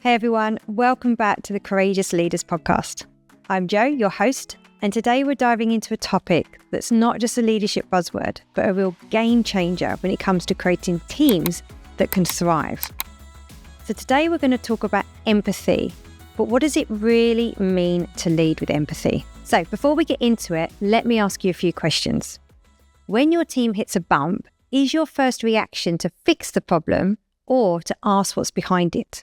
Hey everyone, welcome back to the Courageous Leaders podcast. I'm Jo, your host, and today we're diving into a topic that's not just a leadership buzzword, but a real game changer when it comes to creating teams that can thrive. So today we're going to talk about empathy, but what does it really mean to lead with empathy? So before we get into it, let me ask you a few questions. When your team hits a bump, is your first reaction to fix the problem or to ask what's behind it?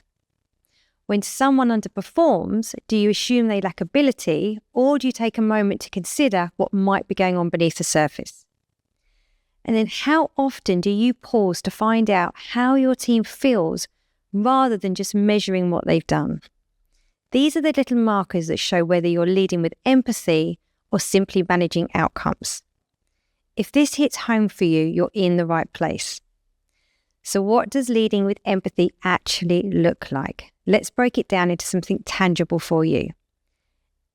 When someone underperforms, do you assume they lack ability, or do you take a moment to consider what might be going on beneath the surface? And then how often do you pause to find out how your team feels rather than just measuring what they've done? These are the little markers that show whether you're leading with empathy or simply managing outcomes. If this hits home for you, you're in the right place. So what does leading with empathy actually look like? Let's break it down into something tangible for you.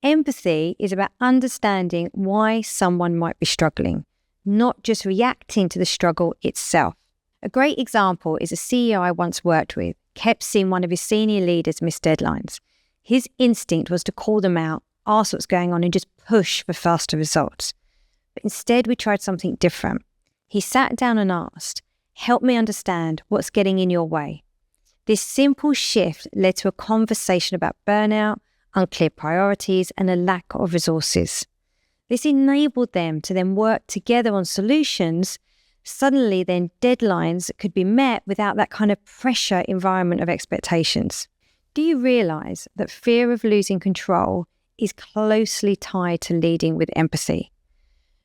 Empathy is about understanding why someone might be struggling, not just reacting to the struggle itself. A great example is a CEO I once worked with kept seeing one of his senior leaders miss deadlines. His instinct was to call them out, ask what's going on, and just push for faster results. But instead, we tried something different. He sat down and asked, "Help me understand what's getting in your way." This simple shift led to a conversation about burnout, unclear priorities, and a lack of resources. This enabled them to then work together on solutions. Suddenly, then deadlines could be met without that kind of pressure environment of expectations. Do you realize that fear of losing control is closely tied to leading with empathy?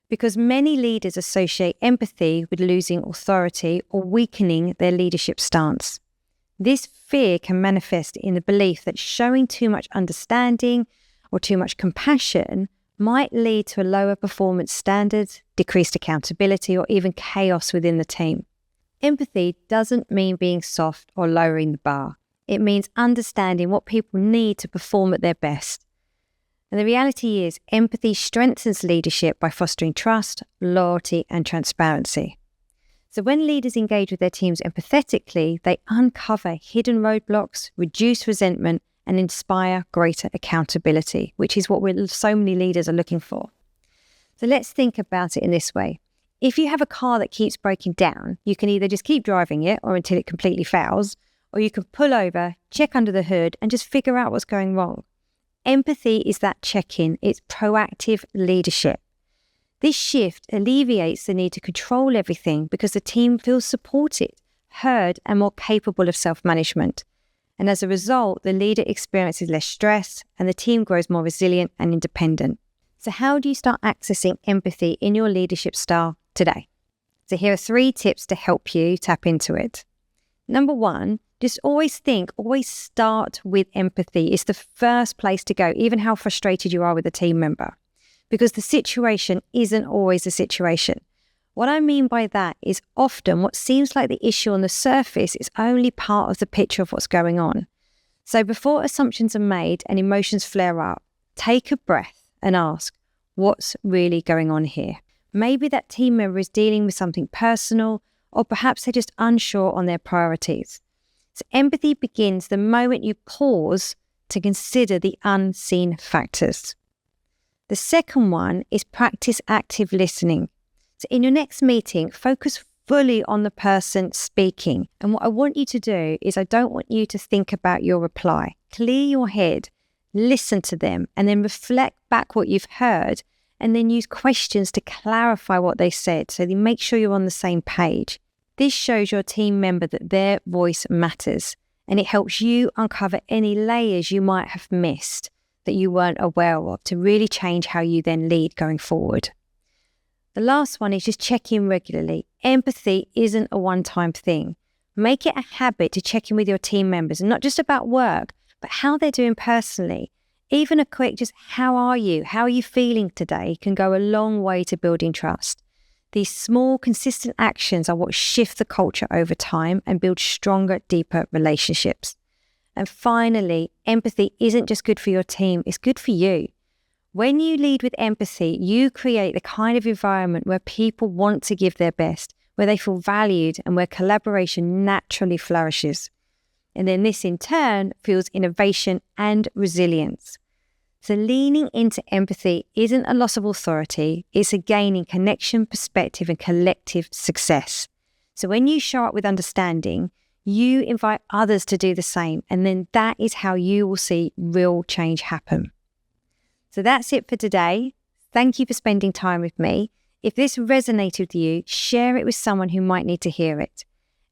Because many leaders associate empathy with losing authority or weakening their leadership stance. This fear can manifest in the belief that showing too much understanding or too much compassion might lead to a lower performance standards, decreased accountability, or even chaos within the team. Empathy doesn't mean being soft or lowering the bar. It means understanding what people need to perform at their best. And the reality is, empathy strengthens leadership by fostering trust, loyalty, and transparency. So when leaders engage with their teams empathetically, they uncover hidden roadblocks, reduce resentment, and inspire greater accountability, which is what so many leaders are looking for. So let's think about it in this way. If you have a car that keeps breaking down, you can either just keep driving it or until it completely fails, or you can pull over, check under the hood, and just figure out what's going wrong. Empathy is that check-in. It's proactive leadership. This shift alleviates the need to control everything because the team feels supported, heard, and more capable of self-management. And as a result, the leader experiences less stress and the team grows more resilient and independent. So how do you start accessing empathy in your leadership style today? So here are 3 tips to help you tap into it. Number 1, just always start with empathy. It's the first place to go, even how frustrated you are with a team member. Because the situation isn't always the situation. What I mean by that is often what seems like the issue on the surface is only part of the picture of what's going on. So before assumptions are made and emotions flare up, take a breath and ask, what's really going on here? Maybe that team member is dealing with something personal, or perhaps they're just unsure on their priorities. So empathy begins the moment you pause to consider the unseen factors. The second one is practice active listening. So in your next meeting, focus fully on the person speaking. And what I want you to do is I don't want you to think about your reply. Clear your head, listen to them, and then reflect back what you've heard, and then use questions to clarify what they said so you make sure you're on the same page. This shows your team member that their voice matters, and it helps you uncover any layers you might have missed that you weren't aware of to really change how you then lead going forward. The last one is just check in regularly. Empathy isn't a one-time thing. Make it a habit to check in with your team members, and not just about work, but how they're doing personally. Even a quick just, how are you feeling today, can go a long way to building trust. These small, consistent actions are what shift the culture over time and build stronger, deeper relationships. And finally, empathy isn't just good for your team, it's good for you. When you lead with empathy, you create the kind of environment where people want to give their best, where they feel valued, and where collaboration naturally flourishes. And then this in turn fuels innovation and resilience. So leaning into empathy isn't a loss of authority, it's a gain in connection, perspective, and collective success. So when you show up with understanding, you invite others to do the same, and then that is how you will see real change happen. So that's it for today. Thank you for spending time with me. If this resonated with you, share it with someone who might need to hear it.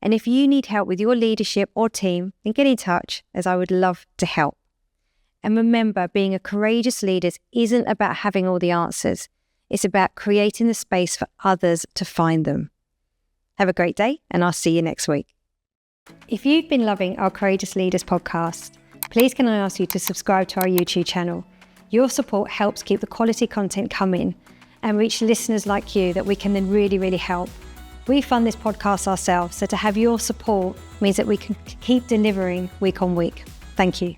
And if you need help with your leadership or team, then get in touch, as I would love to help. And remember, being a courageous leader isn't about having all the answers. It's about creating the space for others to find them. Have a great day, and I'll see you next week. If you've been loving our Courageous Leaders podcast, please can I ask you to subscribe to our YouTube channel. Your support helps keep the quality content coming and reach listeners like you that we can then really help. We fund this podcast ourselves, so to have your support means that we can keep delivering week on week. Thank you.